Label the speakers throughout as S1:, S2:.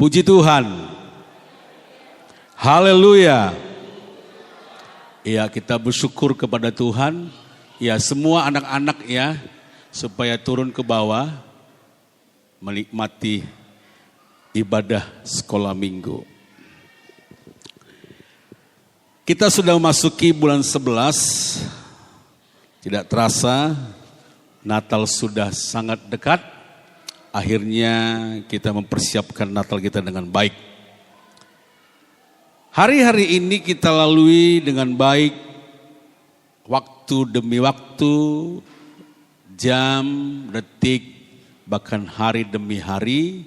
S1: Puji Tuhan. Haleluya. Ya, kita bersyukur kepada Tuhan. Ya, semua anak-anak ya, supaya turun ke bawah menikmati ibadah sekolah minggu. Kita sudah memasuki bulan 11. Tidak terasa Natal sudah sangat dekat. Akhirnya kita mempersiapkan Natal kita dengan baik. Hari-hari ini kita lalui dengan baik, waktu demi waktu, jam, detik, bahkan hari demi hari.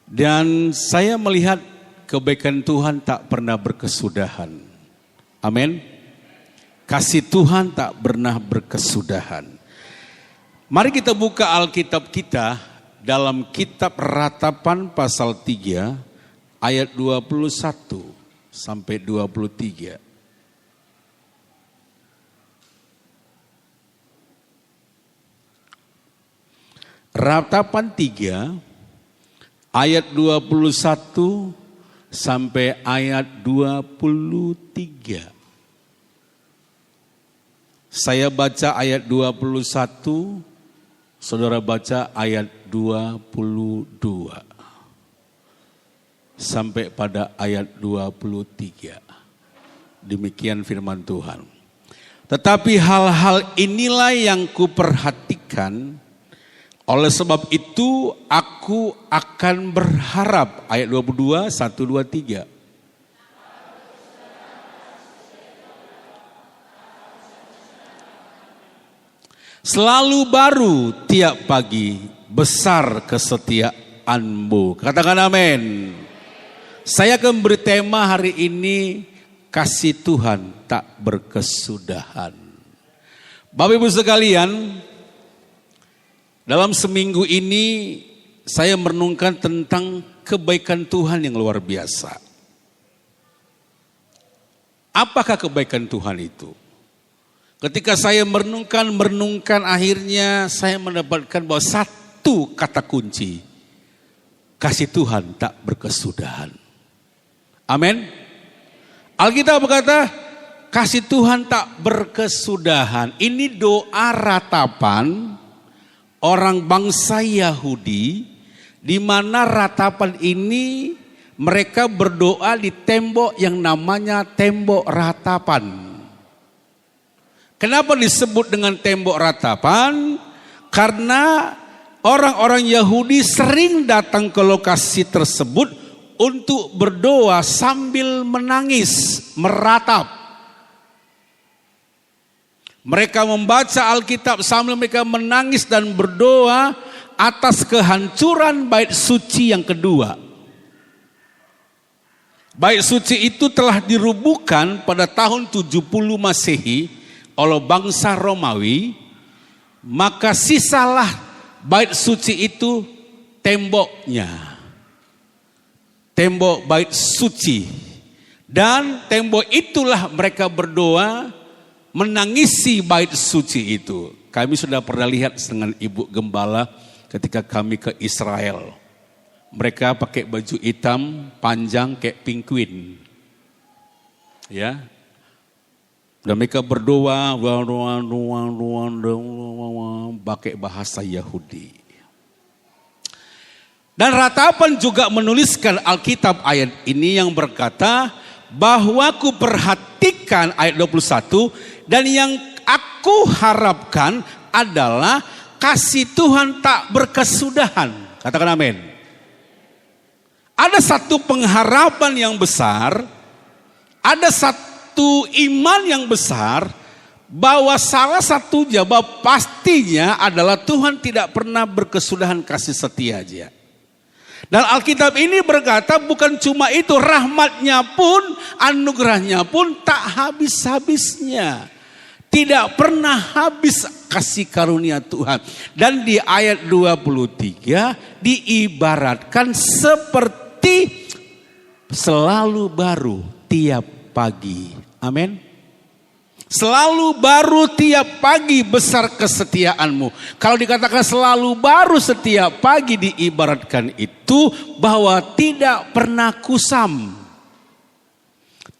S1: Dan saya melihat kebaikan Tuhan tak pernah berkesudahan. Amin. Kasih Tuhan tak pernah berkesudahan. Mari kita buka Alkitab kita dalam kitab Ratapan pasal 3 ayat 21 sampai 23. Ratapan 3 ayat 21 sampai ayat 23. Saya baca ayat 21, saudara baca ayat 22 sampai pada ayat 23. Demikian firman Tuhan. Tetapi hal-hal inilah yang kuperhatikan, oleh sebab itu aku akan berharap. Ayat 22, 1, 2, 3. Selalu baru tiap pagi, besar kesetiaanmu. Katakan amin. Saya akan beri tema hari ini, kasih Tuhan tak berkesudahan. Bapak Ibu sekalian, dalam seminggu ini saya merenungkan tentang kebaikan Tuhan yang luar biasa. Apakah kebaikan Tuhan itu? Ketika saya merenungkan akhirnya saya mendapatkan bahwa satu kata kunci. Kasih Tuhan tak berkesudahan. Amin. Alkitab berkata kasih Tuhan tak berkesudahan. Ini doa ratapan orang bangsa Yahudi, di mana ratapan ini mereka berdoa di tembok yang namanya tembok ratapan. Kenapa disebut dengan tembok ratapan? Karena orang-orang Yahudi sering datang ke lokasi tersebut untuk berdoa sambil menangis, meratap. Mereka membaca Alkitab sambil mereka menangis dan berdoa atas kehancuran bait suci yang kedua. Bait suci itu telah dirubuhkan pada tahun 70 Masehi oleh bangsa Romawi, maka sisalah bait suci itu temboknya. Tembok bait suci. Dan tembok itulah mereka berdoa menangisi bait suci itu. Kami sudah pernah lihat dengan Ibu Gembala ketika kami ke Israel. Mereka pakai baju hitam panjang kayak penguin. Ya. Dan mereka berdoa pakai bahasa Yahudi. Dan ratapan juga menuliskan Alkitab ayat ini yang berkata bahwa ku perhatikan ayat 21 dan yang aku harapkan adalah kasih Tuhan tak berkesudahan. Katakan amin. Ada satu pengharapan yang besar, ada satu iman yang besar bahwa salah satu jawab pastinya adalah Tuhan tidak pernah berkesudahan kasih setia aja. Dan Alkitab ini berkata bukan cuma itu, rahmatnya pun, anugerahnya pun tak habis-habisnya. Tidak pernah habis kasih karunia Tuhan. Dan di ayat 23 diibaratkan seperti selalu baru tiap pagi. Amin. Selalu baru tiap pagi besar kesetiaanmu. Kalau dikatakan selalu baru setiap pagi diibaratkan itu bahwa tidak pernah kusam.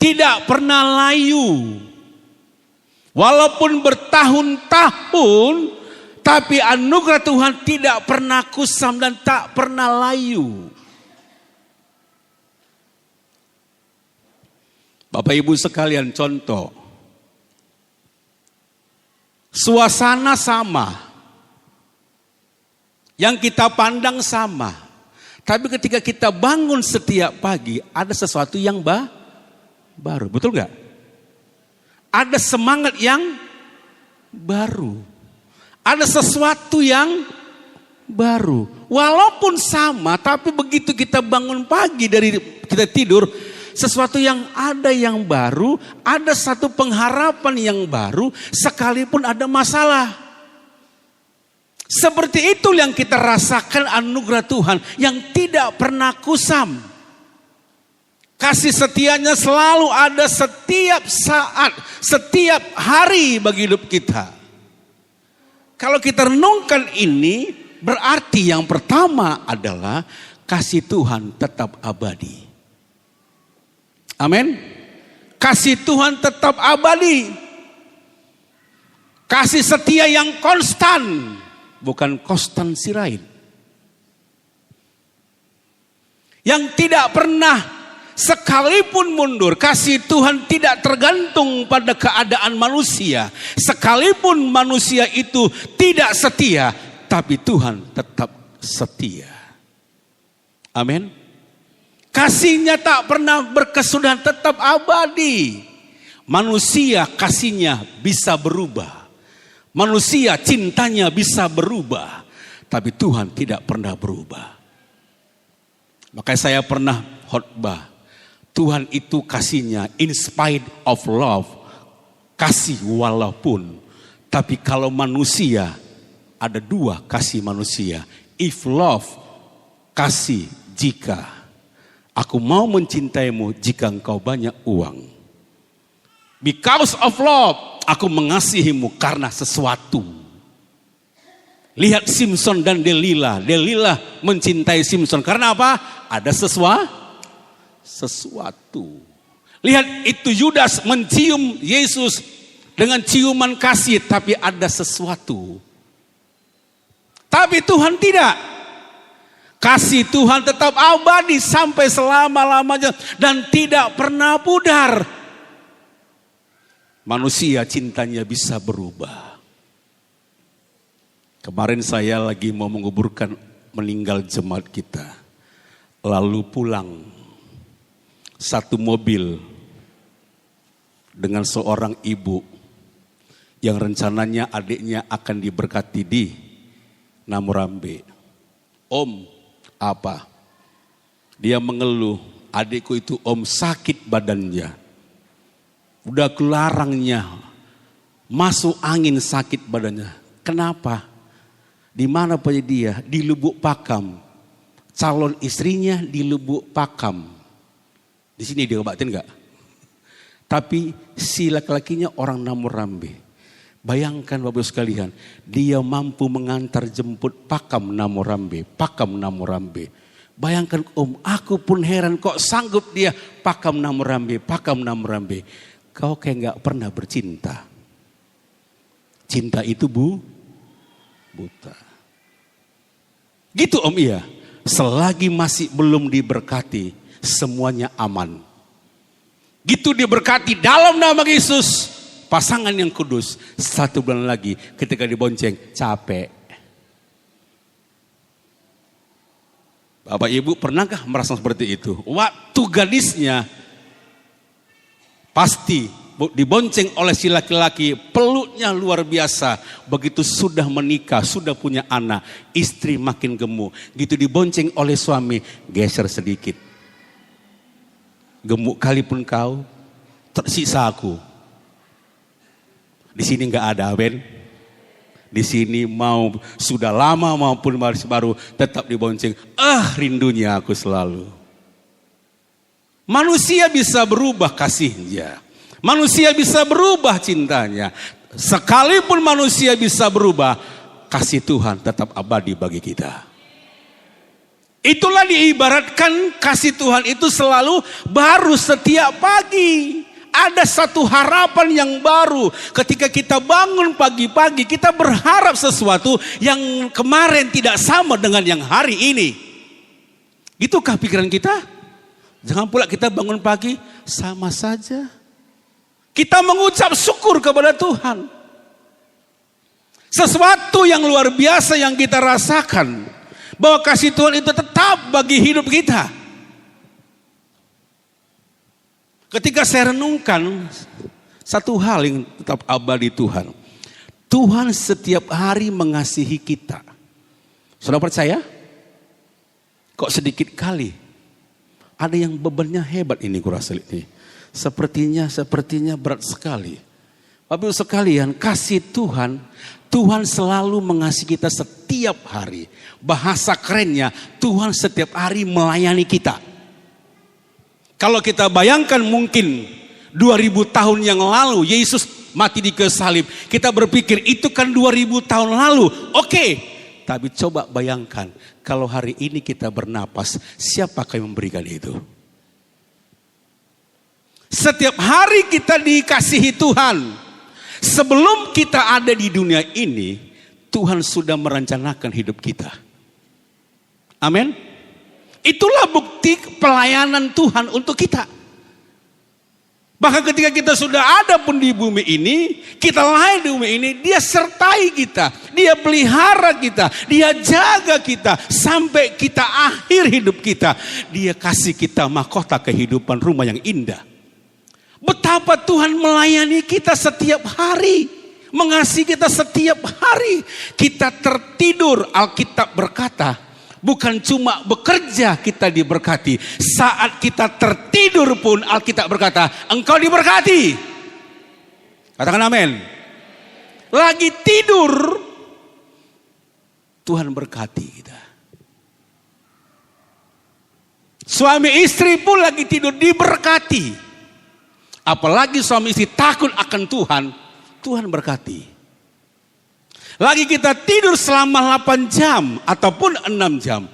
S1: Tidak pernah layu. Walaupun bertahun-tahun, tapi anugerah Tuhan tidak pernah kusam dan tak pernah layu. Bapak Ibu sekalian, contoh. Suasana sama, yang kita pandang sama, tapi ketika kita bangun setiap pagi ada sesuatu yang baru, betul nggak? Ada semangat yang baru, ada sesuatu yang baru. Walaupun sama, tapi begitu kita bangun pagi dari kita tidur, sesuatu yang ada yang baru, ada satu pengharapan yang baru, sekalipun ada masalah. Seperti itu yang kita rasakan anugerah Tuhan yang tidak pernah kusam. Kasih setianya selalu ada setiap saat, setiap hari bagi hidup kita. Kalau kita renungkan ini, berarti yang pertama adalah kasih Tuhan tetap abadi. Amin. Kasih Tuhan tetap abadi. Kasih setia yang konstan, bukan konstansi lain. Yang tidak pernah sekalipun mundur. Kasih Tuhan tidak tergantung pada keadaan manusia. Sekalipun manusia itu tidak setia, tapi Tuhan tetap setia. Amin. Kasihnya tak pernah berkesudahan, tetap abadi. Manusia kasihnya bisa berubah. Manusia cintanya bisa berubah. Tapi Tuhan tidak pernah berubah. Makanya saya pernah khotbah. Tuhan itu kasihnya in spite of love. Kasih walaupun. Tapi kalau manusia, ada dua kasih manusia. If love, kasih jika. Aku mau mencintaimu jika engkau banyak uang. Because of love, aku mengasihimu karena sesuatu. Lihat Simpson dan Delilah. Delilah mencintai Simpson karena apa? Ada sesuatu. Lihat itu Yudas mencium Yesus dengan ciuman kasih, tapi ada sesuatu. Tapi Tuhan tidak. Kasih Tuhan tetap abadi sampai selama-lamanya dan tidak pernah pudar. Manusia cintanya bisa berubah. Kemarin saya lagi mau menguburkan meninggal jemaat kita. Lalu pulang satu mobil dengan seorang ibu yang rencananya adiknya akan diberkati di Namurambe. Om, apa? Dia mengeluh, adikku itu om sakit badannya. Udah kelarangnya, masuk angin sakit badannya. Kenapa? Di mana punya dia? Di Lubuk Pakam. Calon istrinya di Lubuk Pakam. Di sini dia obatin enggak? Tapi si laki-lakinya orang Namurambe. Bayangkan Bapak sekalian, dia mampu mengantar jemput Pakam Namurambe. Bayangkan om, aku pun heran kok sanggup dia Pakam Namurambe. Kau kayak gak pernah bercinta. Cinta itu buta. Gitu om iya, selagi masih belum diberkati, semuanya aman. Gitu diberkati dalam nama Yesus. Pasangan yang kudus, 1 bulan lagi ketika dibonceng, capek. Bapak Ibu pernahkah merasa seperti itu? Waktu gadisnya, pasti dibonceng oleh si laki-laki, peluknya luar biasa. Begitu sudah menikah, sudah punya anak, istri makin gemuk. Gitu dibonceng oleh suami, geser sedikit. Gemuk kali pun kau, tersisa aku. Di sini nggak ada, amin. Di sini mau sudah lama maupun baru tetap dibonceng. Rindunya aku selalu. Manusia bisa berubah kasihnya. Manusia bisa berubah cintanya. Sekalipun manusia bisa berubah, kasih Tuhan tetap abadi bagi kita. Itulah diibaratkan kasih Tuhan itu selalu baru setiap pagi. Ada satu harapan yang baru. Ketika kita bangun pagi-pagi, kita berharap sesuatu yang kemarin tidak sama dengan yang hari ini. Itukah pikiran kita? Jangan pula kita bangun pagi, sama saja. Kita mengucap syukur kepada Tuhan. Sesuatu yang luar biasa yang kita rasakan. Bahwa kasih Tuhan itu tetap bagi hidup kita. Ketika saya renungkan satu hal yang tetap abadi Tuhan. Tuhan setiap hari mengasihi kita. Saudara percaya? Kok sedikit kali ada yang bebannya hebat ini kurasa ini. Sepertinya berat sekali. Bapak Ibu sekalian, kasih Tuhan, Tuhan selalu mengasihi kita setiap hari. Bahasa kerennya, Tuhan setiap hari melayani kita. Kalau kita bayangkan mungkin 2000 tahun yang lalu Yesus mati di kayu salib. Kita berpikir itu kan 2000 tahun lalu. Oke. Tapi coba bayangkan kalau hari ini kita bernapas, siapakah yang memberikan itu? Setiap hari kita dikasihi Tuhan. Sebelum kita ada di dunia ini, Tuhan sudah merencanakan hidup kita. Amin. Itulah bukti pelayanan Tuhan untuk kita. Bahkan ketika kita sudah ada pun di bumi ini, kita lahir di bumi ini, Dia sertai kita, Dia pelihara kita, Dia jaga kita sampai kita akhir hidup kita. Dia kasih kita mahkota kehidupan, rumah yang indah. Betapa Tuhan melayani kita setiap hari, mengasihi kita setiap hari. Kita tertidur, Alkitab berkata, bukan cuma bekerja kita diberkati. Saat kita tertidur pun Alkitab berkata, engkau diberkati. Katakan amin. Lagi tidur, Tuhan berkati kita. Suami istri pun lagi tidur diberkati. Apalagi suami istri takut akan Tuhan, Tuhan berkati. Lagi kita tidur selama 8 jam ataupun 6 jam.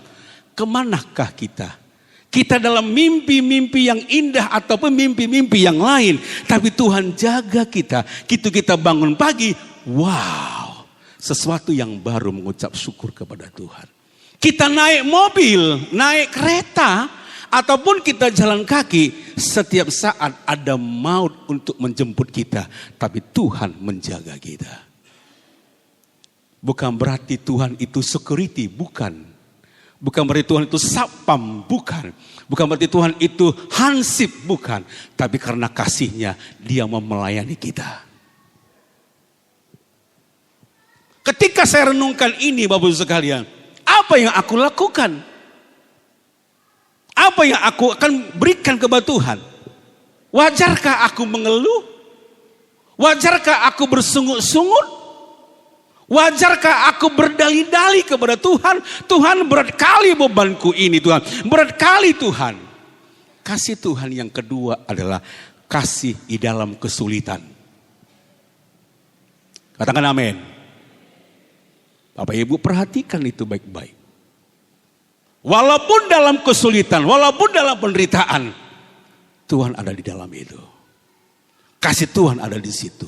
S1: Kemanakah kita? Kita dalam mimpi-mimpi yang indah ataupun mimpi-mimpi yang lain. Tapi Tuhan jaga kita. Gitu kita bangun pagi. Wow. Sesuatu yang baru mengucap syukur kepada Tuhan. Kita naik mobil, naik kereta. Ataupun kita jalan kaki. Setiap saat ada maut untuk menjemput kita. Tapi Tuhan menjaga kita. Bukan berarti Tuhan itu security, bukan. Bukan berarti Tuhan itu satpam, bukan. Bukan berarti Tuhan itu hansip, bukan. Tapi karena kasih-Nya, Dia mau melayani kita. Ketika saya renungkan ini Bapak Ibu sekalian, apa yang aku lakukan? Apa yang aku akan berikan kepada Tuhan? Wajarkah aku mengeluh? Wajarkah aku bersungut-sungut? Wajarkah aku berdalih-dalih kepada Tuhan? Tuhan, berat kali bebanku ini Tuhan. Berat kali Tuhan. Kasih Tuhan yang kedua adalah kasih di dalam kesulitan. Katakan amin. Bapak Ibu perhatikan itu baik-baik. Walaupun dalam kesulitan, walaupun dalam penderitaan, Tuhan ada di dalam itu. Kasih Tuhan ada di situ.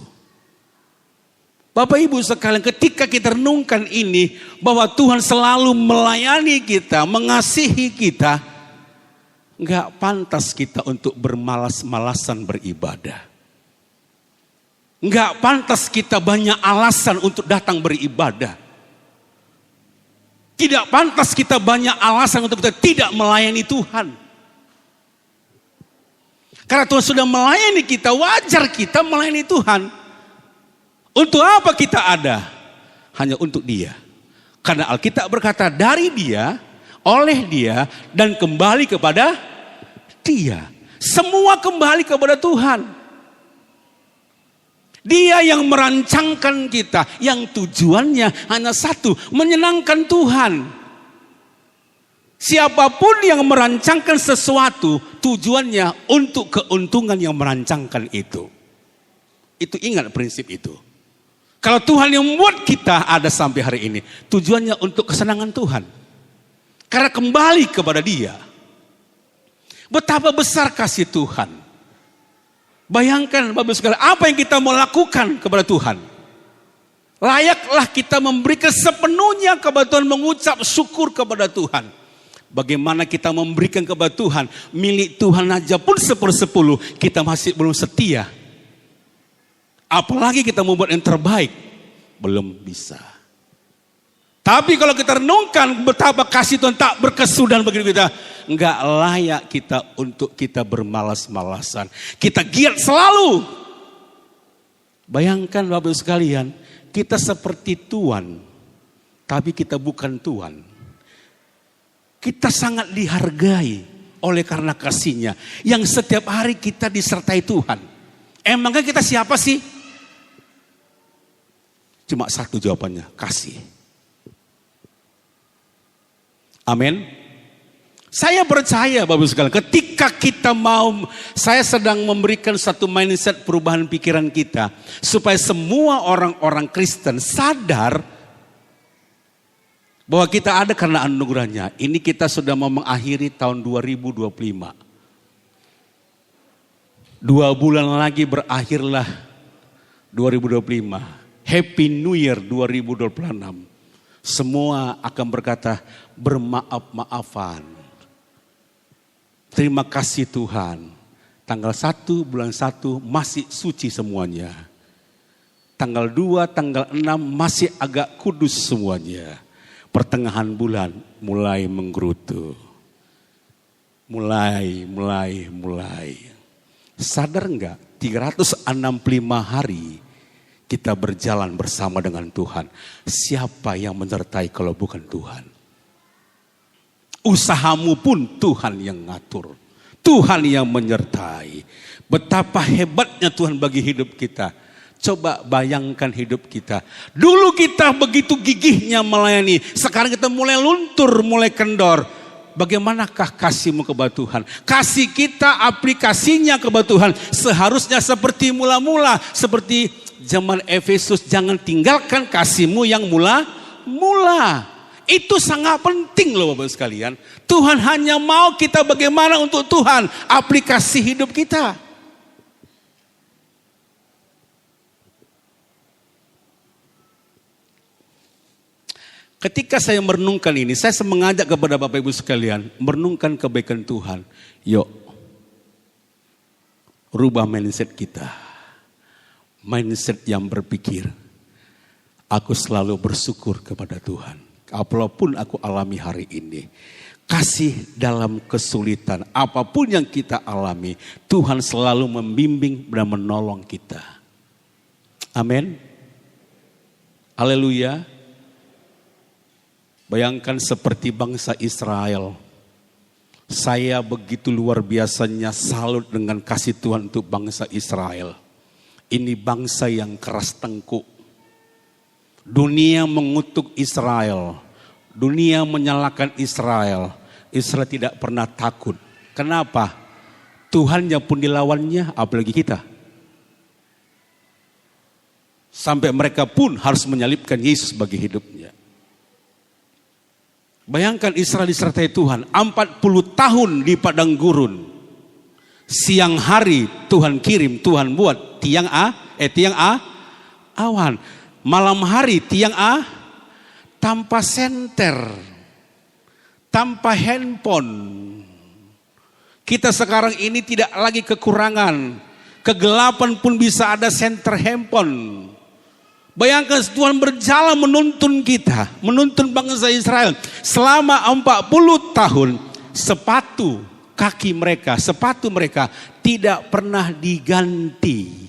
S1: Bapak Ibu sekalian, ketika kita renungkan ini, bahwa Tuhan selalu melayani kita, mengasihi kita, gak pantas kita untuk bermalas-malasan beribadah. Gak pantas kita banyak alasan untuk datang beribadah. Tidak pantas kita banyak alasan untuk kita tidak melayani Tuhan. Karena Tuhan sudah melayani kita, wajar kita melayani Tuhan. Untuk apa kita ada? Hanya untuk Dia. Karena Alkitab berkata dari Dia, oleh Dia, dan kembali kepada Dia. Semua kembali kepada Tuhan. Dia yang merancangkan kita, yang tujuannya hanya satu, menyenangkan Tuhan. Siapapun yang merancangkan sesuatu, tujuannya untuk keuntungan yang merancangkan itu. Itu ingat prinsip itu. Kalau Tuhan yang membuat kita ada sampai hari ini, tujuannya untuk kesenangan Tuhan. Karena kembali kepada Dia. Betapa besar kasih Tuhan. Bayangkan Bapak sekalian, apa yang kita mau lakukan kepada Tuhan. Layaklah kita memberikan sepenuhnya kepada Tuhan, mengucap syukur kepada Tuhan. Bagaimana kita memberikan kepada Tuhan, milik Tuhan aja pun 1/10, kita masih belum setia. Apalagi kita membuat yang terbaik, belum bisa. Tapi kalau kita renungkan betapa kasih Tuhan tak berkesudahan bagi kita, enggak layak kita untuk kita bermalas-malasan. Kita giat selalu. Bayangkan Bapak sekalian, kita seperti Tuhan, tapi kita bukan Tuhan. Kita sangat dihargai oleh karena kasih-Nya yang setiap hari kita disertai Tuhan. Emangnya kita siapa sih? Cuma satu jawabannya, kasih. Amin. Saya percaya Bapak sekalian, ketika kita saya sedang memberikan satu mindset perubahan pikiran kita, supaya semua orang-orang Kristen sadar bahwa kita ada karena anugerahnya. Ini kita sudah mau mengakhiri tahun 2025. 2 bulan lagi berakhirlah 2025. Happy New Year 2026. Semua akan berkata bermaaf-maafan. Terima kasih Tuhan. Tanggal 1 bulan 1 masih suci semuanya. Tanggal 2, tanggal 6 masih agak kudus semuanya. Pertengahan bulan mulai menggerutu. Mulai. Sadar enggak? 365 hari kita berjalan bersama dengan Tuhan. Siapa yang menyertai kalau bukan Tuhan? Usahamu pun Tuhan yang ngatur. Tuhan yang menyertai. Betapa hebatnya Tuhan bagi hidup kita. Coba bayangkan hidup kita. Dulu kita begitu gigihnya melayani. Sekarang kita mulai luntur, mulai kendor. Bagaimanakah kasih-Mu kepada Tuhan? Kasih kita, aplikasinya kepada Tuhan seharusnya seperti mula-mula. Seperti zaman Efesus, jangan tinggalkan kasih-Mu yang mula-mula. Itu sangat penting loh Bapak sekalian. Tuhan hanya mau kita bagaimana untuk Tuhan. Aplikasi hidup kita. Ketika saya merenungkan ini, saya mengajak kepada Bapak Ibu sekalian, merenungkan kebaikan Tuhan. Yuk, rubah mindset kita. Mindset yang berpikir, aku selalu bersyukur kepada Tuhan. Apapun aku alami hari ini. Kasih dalam kesulitan, apapun yang kita alami, Tuhan selalu membimbing dan menolong kita. Amin. Haleluya. Bayangkan seperti bangsa Israel. Saya begitu luar biasanya salut dengan kasih Tuhan untuk bangsa Israel. Ini bangsa yang keras tengkuk. Dunia mengutuk Israel. Dunia menyalahkan Israel. Israel tidak pernah takut. Kenapa? Tuhannya pun dilawannya, apalagi kita. Sampai mereka pun harus menyalibkan Yesus bagi hidupnya. Bayangkan Israel disertai Tuhan 40 tahun di padang gurun. Siang hari Tuhan kirim, Tuhan buat tiang awan. Malam hari tiang tanpa senter, tanpa handphone. Kita sekarang ini tidak lagi kekurangan. Kegelapan pun bisa ada senter handphone. Bayangkan Tuhan berjalan menuntun kita, menuntun bangsa Israel. Selama 40 tahun sepatu mereka tidak pernah diganti.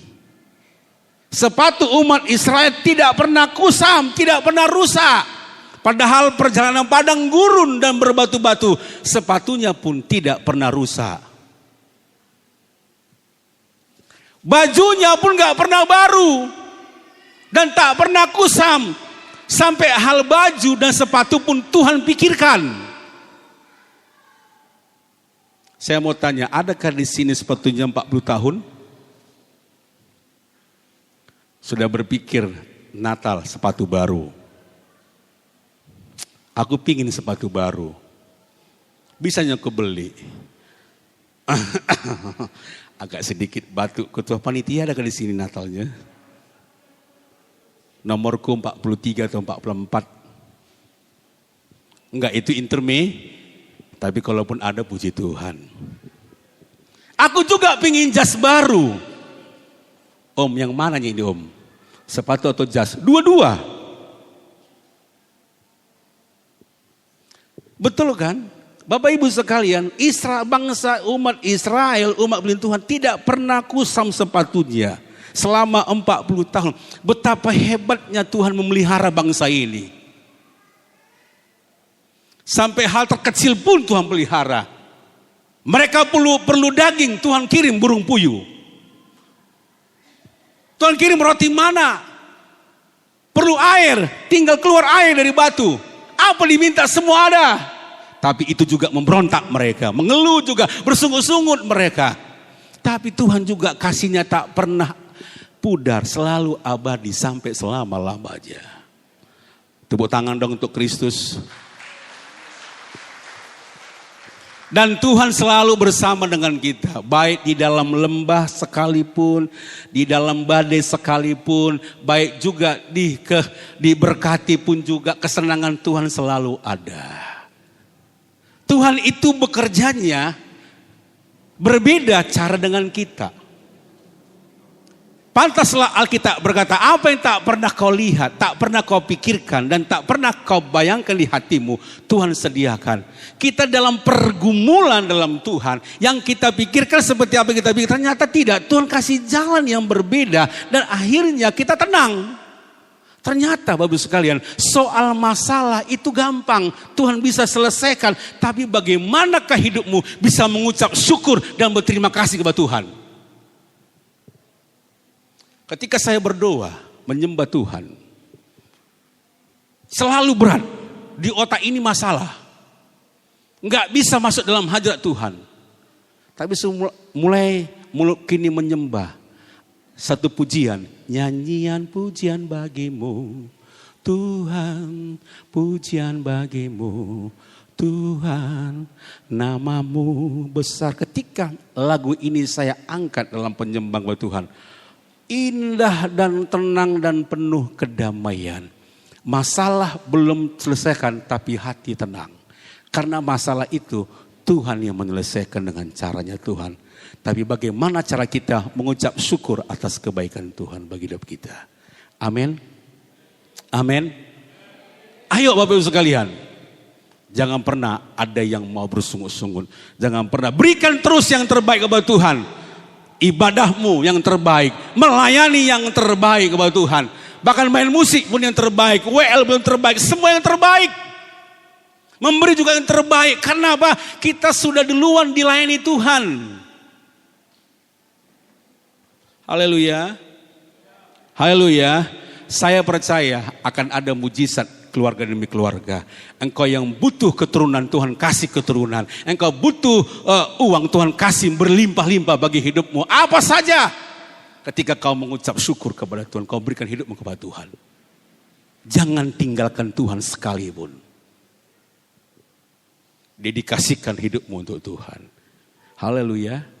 S1: Sepatu umat Israel tidak pernah kusam, tidak pernah rusak. Padahal perjalanan padang gurun dan berbatu-batu, sepatunya pun tidak pernah rusak. Bajunya pun gak pernah baru. Dan tak pernah kusam. Sampai hal baju dan sepatu pun Tuhan pikirkan. Saya mau tanya, adakah di sini sepatunya 40 tahun? sudah berpikir Natal sepatu baru. Aku pingin sepatu baru. Bisanya aku beli. Agak sedikit batuk. Ketua panitia ada di sini Natalnya. Nomorku 43 atau 44. Enggak, itu interme. Tapi kalaupun ada, puji Tuhan. Aku juga pingin jas baru. Om, yang mananya ini om? Sepatu atau jas? Dua-dua. Betul kan? Bapak Ibu sekalian, bangsa umat Israel, umat beliau Tuhan tidak pernah kusam sepatunya selama 40 tahun. Betapa hebatnya Tuhan memelihara bangsa ini. Sampai hal terkecil pun Tuhan pelihara. Mereka perlu daging, Tuhan kirim burung puyuh. Tuhan kirim roti mana? Perlu air, tinggal keluar air dari batu. Apa diminta semua ada. Tapi itu juga memberontak mereka. Mengeluh juga, bersungut-sungut mereka. Tapi Tuhan juga kasihnya tak pernah pudar. Selalu abadi sampai selama-lamanya. Tepuk tangan dong untuk Kristus. Dan Tuhan selalu bersama dengan kita. Baik di dalam lembah sekalipun, di dalam badai sekalipun, baik juga diberkati pun juga, kesenangan Tuhan selalu ada. Tuhan itu bekerjanya berbeda cara dengan kita. Pantaslah Alkitab berkata, apa yang tak pernah kau lihat, tak pernah kau pikirkan, dan tak pernah kau bayangkan di hatimu, Tuhan sediakan. Kita dalam pergumulan dalam Tuhan, yang kita pikirkan seperti apa yang kita pikirkan, ternyata tidak. Tuhan kasih jalan yang berbeda, dan akhirnya kita tenang. Ternyata Bapak Ibu sekalian, soal masalah itu gampang, Tuhan bisa selesaikan. Tapi bagaimanakah hidupmu bisa mengucap syukur dan berterima kasih kepada Tuhan? Ketika saya berdoa, menyembah Tuhan, selalu berat. Di otak ini masalah. Enggak bisa masuk dalam hadirat Tuhan. Tapi mulai kini menyembah. Satu pujian, nyanyian pujian bagimu, Tuhan, pujian bagimu, Tuhan, namamu besar. Ketika lagu ini saya angkat dalam penyembah kepada Tuhan, indah dan tenang dan penuh kedamaian. Masalah belum selesaikan tapi hati tenang. Karena masalah itu Tuhan yang menyelesaikan dengan caranya Tuhan. Tapi bagaimana cara kita mengucap syukur atas kebaikan Tuhan bagi hidup kita. Amin. Amin. Ayo Bapak Ibu sekalian. Jangan pernah ada yang mau bersungut-sungut. Jangan pernah, berikan terus yang terbaik kepada Tuhan. Ibadahmu yang terbaik. Melayani yang terbaik kepada Tuhan. Bahkan main musik pun yang terbaik. WL pun yang terbaik. Semua yang terbaik. Memberi juga yang terbaik. Karena apa? Kita sudah duluan dilayani Tuhan. Haleluya. Haleluya. Saya percaya akan ada mujizat keluarga demi keluarga. Engkau yang butuh keturunan, Tuhan kasih keturunan. Engkau butuh uang, Tuhan kasih berlimpah-limpah bagi hidupmu. Apa saja. Ketika kau mengucap syukur kepada Tuhan, kau berikan hidupmu kepada Tuhan. Jangan tinggalkan Tuhan sekalipun. Dedikasikan hidupmu untuk Tuhan. Haleluya.